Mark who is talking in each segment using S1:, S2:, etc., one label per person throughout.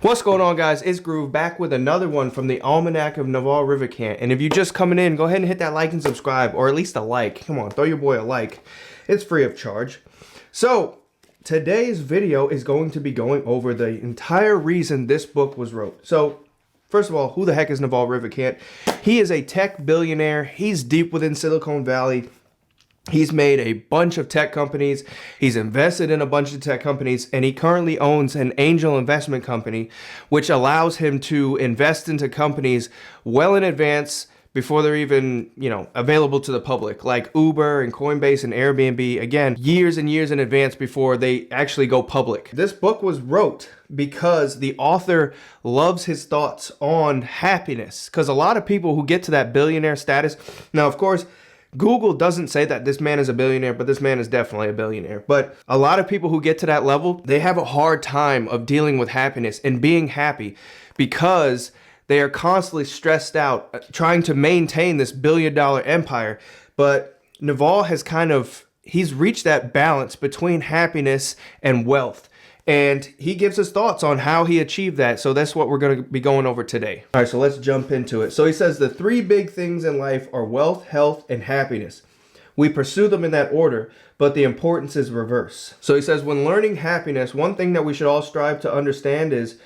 S1: What's going on, guys? It's Groove back with another one from the Almanac of Nival Rivikant. And if you're just coming in, go ahead and hit that like and subscribe, or at least a like. Come on, throw your boy a like. It's free of charge. So today's video is going to be going over the entire reason this book was wrote. So first of all, who the heck is Nival Rivikant? He is a tech billionaire. He's deep within Silicon Valley. He's made a bunch of tech companies. He's invested in a bunch of tech companies, and he currently owns an angel investment company, which allows him to invest into companies well in advance before they're even, available to the public, like Uber and Coinbase and Airbnb, again, years and years in advance before they actually go public. This book was wrote because the author loves his thoughts on happiness, because a lot of people who get to that billionaire status, now, of course, Google doesn't say that this man is a billionaire, but this man is definitely a billionaire. But a lot of people who get to that level, they have a hard time of dealing with happiness and being happy because they are constantly stressed out trying to maintain this billion-dollar empire. But Nival has he's reached that balance between happiness and wealth. And he gives us thoughts on how he achieved that. So that's what we're going to be going over today. All right, so let's jump into it. So he says the three big things in life are wealth, health, and happiness. We pursue them in that order, but the importance is reverse. So he says when learning happiness, one thing that we should all strive to understand is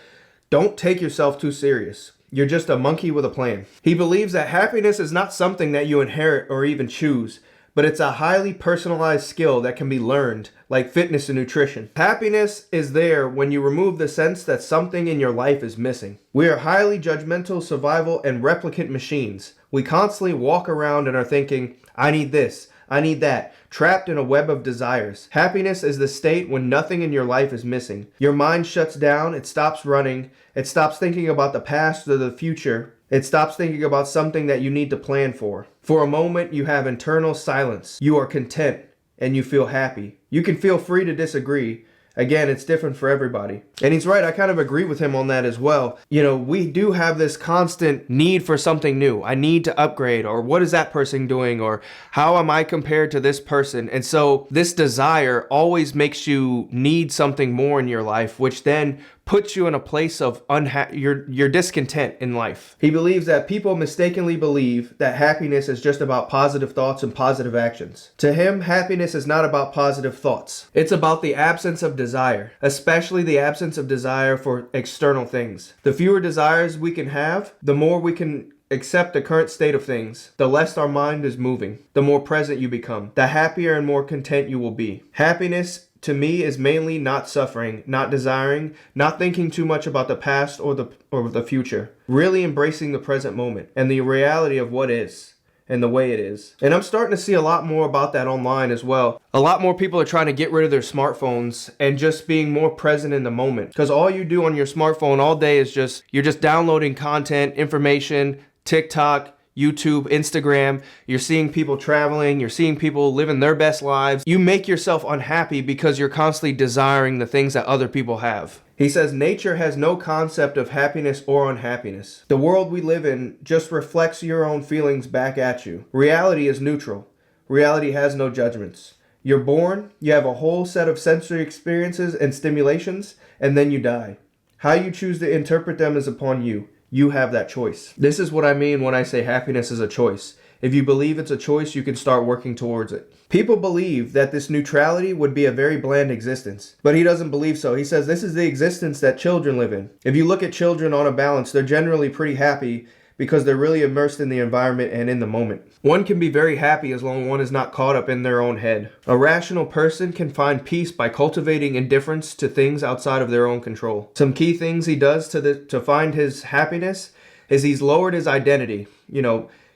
S1: don't take yourself too serious. You're just a monkey with a plan. He believes that happiness is not something that you inherit or even choose, but it's a highly personalized skill that can be learned, like fitness and nutrition. Happiness is there when you remove the sense that something in your life is missing. We are highly judgmental, survival, and replicant machines. We constantly walk around and are thinking, I need this, I need that, trapped in a web of desires. Happiness is the state when nothing in your life is missing. Your mind shuts down, it stops running, it stops thinking about the past or the future. It stops thinking about something that you need to plan for. For a moment, you have internal silence. You are content and you feel happy. You can feel free to disagree. Again, it's different for everybody. And he's right, I kind of agree with him on that as well. We do have this constant need for something new. I need to upgrade, or what is that person doing, or how am I compared to this person? And so this desire always makes you need something more in your life, which then puts you in a place of you're discontent in life. He believes that people mistakenly believe that happiness is just about positive thoughts and positive actions. To him, happiness is not about positive thoughts. It's about the absence of desire, especially the absence of desire for external things. The fewer desires we can have, the more we can accept the current state of things, the less our mind is moving, the more present you become, the happier and more content you will be. Happiness to me is mainly not suffering, not desiring, not thinking too much about the past or the future. Really embracing the present moment and the reality of what is and the way it is. And I'm starting to see a lot more about that online as well. A lot more people are trying to get rid of their smartphones and just being more present in the moment. Because all you do on your smartphone all day is you're just downloading content, information, TikTok, YouTube, Instagram. You're seeing people traveling, you're seeing people living their best lives. You make yourself unhappy because you're constantly desiring the things that other people have. He says nature has no concept of happiness or unhappiness. The world we live in just reflects your own feelings back at you. Reality is neutral. Reality has no judgments. You're born, you have a whole set of sensory experiences and stimulations, and then you die. How you choose to interpret them is upon you. You have that choice. This is what I mean when I say happiness is a choice. If you believe it's a choice, you can start working towards it. People believe that this neutrality would be a very bland existence, but he doesn't believe so. He says this is the existence that children live in. If you look at children on a balance, they're generally pretty happy because they're really immersed in the environment and in the moment. One can be very happy as long as one is not caught up in their own head. A rational person can find peace by cultivating indifference to things outside of their own control. Some key things he does to find his happiness is he's lowered his identity.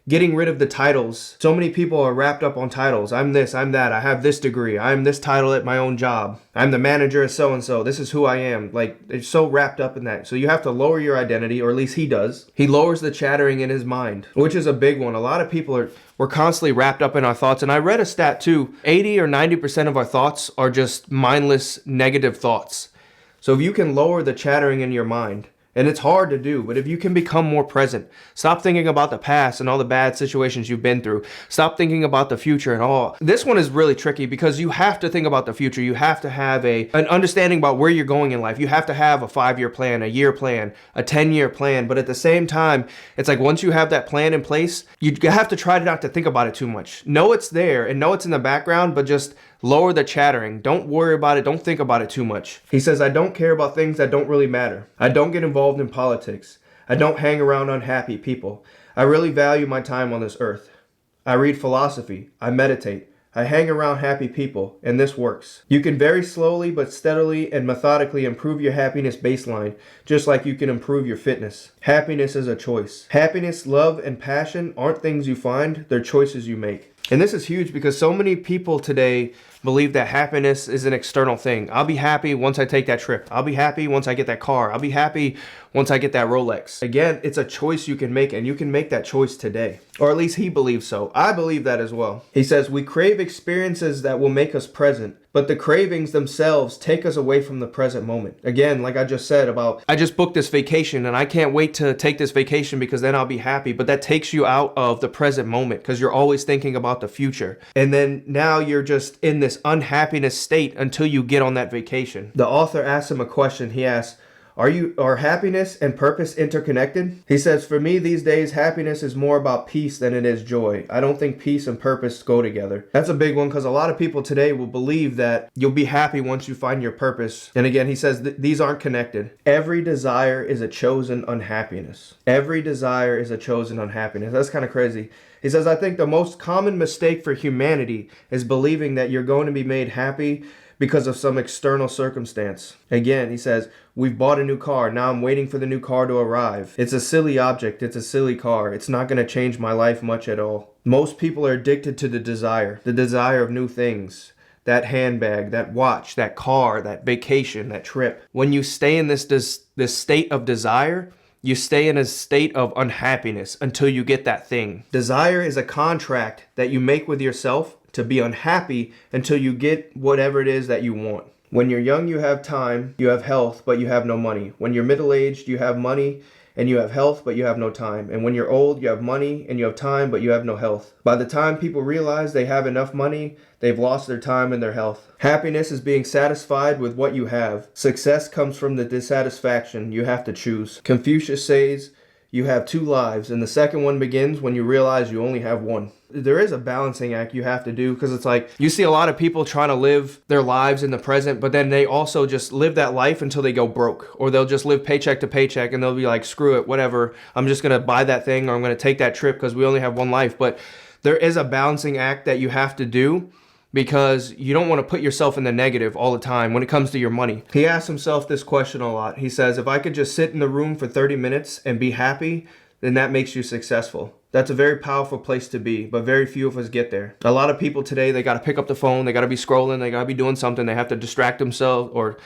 S1: Getting rid of the titles. So many people are wrapped up on titles. I'm this, I'm that, I have this degree, I'm this title at my own job, I'm the manager of so-and-so, this is who I am. They're so wrapped up in that. So you have to lower your identity, or at least he does. He lowers the chattering in his mind, which is a big one. A lot of people we're constantly wrapped up in our thoughts. And I read a stat too, 80 or 90% of our thoughts are just mindless negative thoughts. So if you can lower the chattering in your mind And it's hard to do, but if you can become more present, stop thinking about the past and all the bad situations you've been through. Stop thinking about the future and all. This one is really tricky because you have to think about the future. You have to have an understanding about where you're going in life. You have to have a 5-year plan, a year plan, a 10-year plan. But at the same time, it's like once you have that plan in place, you have to try not to think about it too much. Know it's there and know it's in the background, but just lower the chattering. Don't worry about it. Don't think about it too much. He says, I don't care about things that don't really matter. I don't get involved in politics. I don't hang around unhappy people. I really value my time on this earth. I read philosophy. I meditate. I hang around happy people, and this works. You can very slowly but steadily and methodically improve your happiness baseline, just like you can improve your fitness. Happiness is a choice. Happiness, love, and passion aren't things you find, they're choices you make. And this is huge because so many people today believe that happiness is an external thing. I'll be happy once I take that trip. I'll be happy once I get that car. I'll be happy once I get that Rolex. Again, it's a choice you can make, and you can make that choice today. Or at least he believes so. I believe that as well. He says, we crave experiences that will make us present, but the cravings themselves take us away from the present moment. Again, like I just said about, I just booked this vacation and I can't wait to take this vacation because then I'll be happy. But that takes you out of the present moment because you're always thinking about the future. And then now you're just in this unhappiness state until you get on that vacation. The author asks him a question. He asks, Are happiness and purpose interconnected? He says, for me these days, happiness is more about peace than it is joy. I don't think peace and purpose go together. That's a big one because a lot of people today will believe that you'll be happy once you find your purpose. And again, he says these aren't connected. Every desire is a chosen unhappiness. Every desire is a chosen unhappiness. That's kind of crazy. He says, I think the most common mistake for humanity is believing that you're going to be made happy because of some external circumstance. Again, he says, we've bought a new car. Now I'm waiting for the new car to arrive. It's a silly object. It's a silly car. It's not going to change my life much at all. Most people are addicted to the desire of new things. That handbag, that watch, that car, that vacation, that trip. When you stay in this state of desire, you stay in a state of unhappiness until you get that thing. Desire is a contract that you make with yourself to be unhappy until you get whatever it is that you want. When you're young, you have time, you have health, but you have no money. When you're middle-aged, you have money and you have health, but you have no time. And when you're old, you have money and you have time, but you have no health. By the time people realize they have enough money, they've lost their time and their health. Happiness is being satisfied with what you have. Success comes from the dissatisfaction you have to choose. Confucius says, you have 2 lives, and the second one begins when you realize you only have one. There is a balancing act you have to do because it's like you see a lot of people trying to live their lives in the present, but then they also just live that life until they go broke, or they'll just live paycheck to paycheck and they'll be like, screw it, whatever. I'm just going to buy that thing or I'm going to take that trip because we only have one life. But there is a balancing act that you have to do because you don't want to put yourself in the negative all the time when it comes to your money. He asks himself this question a lot. He says, if I could just sit in the room for 30 minutes and be happy, then that makes you successful. That's a very powerful place to be, but very few of us get there. A lot of people today, they got to pick up the phone, they got to be scrolling, they got to be doing something, they have to distract themselves with,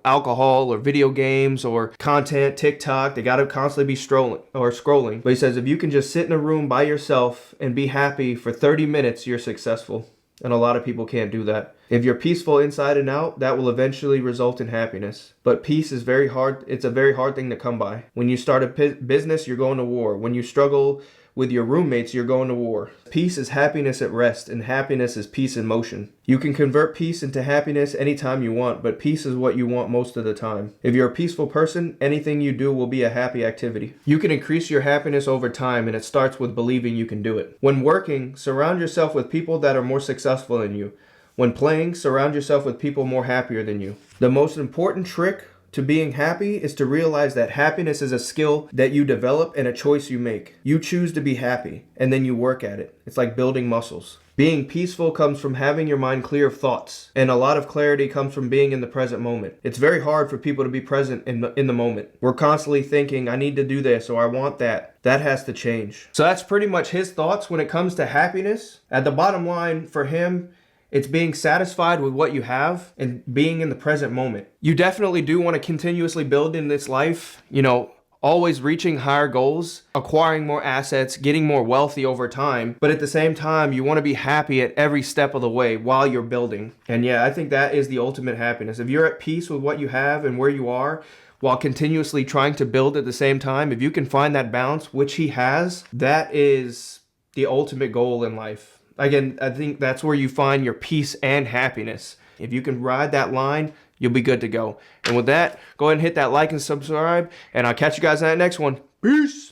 S1: alcohol or video games or content, TikTok. They got to constantly be scrolling. But he says, if you can just sit in a room by yourself and be happy for 30 minutes, you're successful. And a lot of people can't do that. If you're peaceful inside and out, that will eventually result in happiness. But peace is very hard. It's a very hard thing to come by. When you start a business, you're going to war. When you struggle with your roommates, you're going to war. Peace is happiness at rest, and happiness is peace in motion. You can convert peace into happiness anytime you want, but peace is what you want most of the time. If you're a peaceful person, anything you do will be a happy activity. You can increase your happiness over time, and it starts with believing you can do it. When working, surround yourself with people that are more successful than you. When playing, surround yourself with people more happier than you. The most important trick to being happy is to realize that happiness is a skill that you develop and a choice you make. You choose to be happy, and then you work at it. It's like building muscles. Being peaceful comes from having your mind clear of thoughts, and a lot of clarity comes from being in the present moment. It's very hard for people to be present in the moment. We're constantly thinking, I need to do this, or I want that. That has to change. So that's pretty much his thoughts when it comes to happiness. At the bottom line for him, it's being satisfied with what you have and being in the present moment. You definitely do want to continuously build in this life, always reaching higher goals, acquiring more assets, getting more wealthy over time. But at the same time, you want to be happy at every step of the way while you're building. And yeah, I think that is the ultimate happiness. If you're at peace with what you have and where you are, while continuously trying to build at the same time, if you can find that balance, which he has, that is the ultimate goal in life. Again, I think that's where you find your peace and happiness. If you can ride that line, you'll be good to go. And with that, go ahead and hit that like and subscribe, and I'll catch you guys in that next one. Peace!